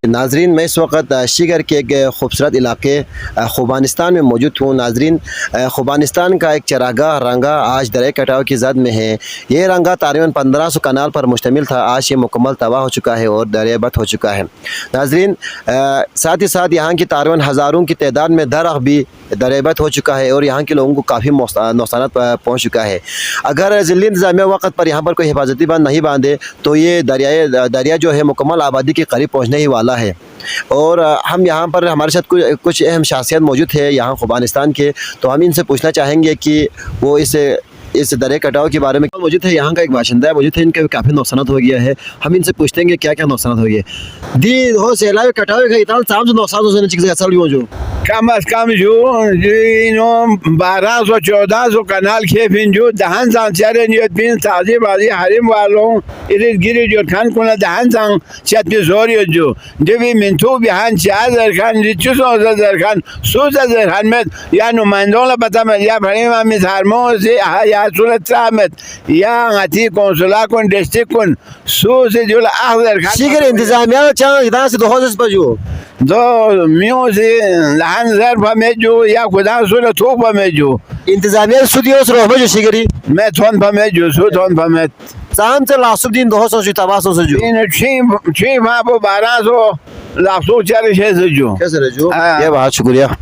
नाजरीन, मैं इस वक्त शिगर के एक खूबसूरत इलाके खुबानिस्तान में मौजूद हूँ। नाजरीन, खुबानिस्तान का एक चरागाह रंगा आज दरिया कटाव की जद में है। ये रंगा तकरीबन 1500 कनाल पर मुश्तमिल था। आज ये मुकम्मल तबाह हो चुका है और दरियाबत हो चुका है। नाजरीन, साथ ही साथ यहाँ की तकरीबन हज़ारों की तादाद में दरख्त भी दरियाबत हो चुका है और यहाँ के लोगों को काफ़ी नुकसान पहुँच चुका है। अगर ज़िली इंतज़ामिया वक्त पर यहाँ पर कोई हिफाजती बंद नहीं बांधे तो ये दरिया जो है मुकम्मल आबादी के करीब पहुँचने ही वाला है। और हम यहाँ पर हमारे साथ कुछ अहम शख्सियत मौजूद है यहाँ खुबानिस्तान के, तो हम इनसे पूछना चाहेंगे कि वो इस दरिया कटाव के बारे में मौजूद है। यहाँ का एक बाशिंदा है मौजूद है, इनके काफ़ी नुकसान हो गया है। हम इनसे पूछते हैं कि क्या क्या नुकसान हो गया दी हो सैलाब कटाव का इतना साम से नुकसान होने चाहिए असल जो कम अज कम जो 1200-1400 कनाल खेफिन जो दहन सांग चरन योन ताजी बाजी हरिम वालों इर्द गिर्द जो खान कुना दहन सांग चतनी जोर जो देवी मिंटू बिहान 4000 रिचुस खान में या नुमाइंदों ला पता में या भरे में धार्मों से या सूरत सामत या अति कौंसला कौन डिस्ट्रिक्ट कौन सो से जो आखिर खान शिगर इंतजामिया चांग इधर से 2000 पर जो दो मियों से लहान जर फमे जो या खुदा सुन तो फमे जो इंतजामिया सुदियों से रोह जो शिगरी मैं थोन फमे जो सो थोन फमे साम से लासुद्दीन 200 से तबासों से जो इन छी मां 1200 लासो 4 से जो कैसे जो ये बहुत शुक्रिया।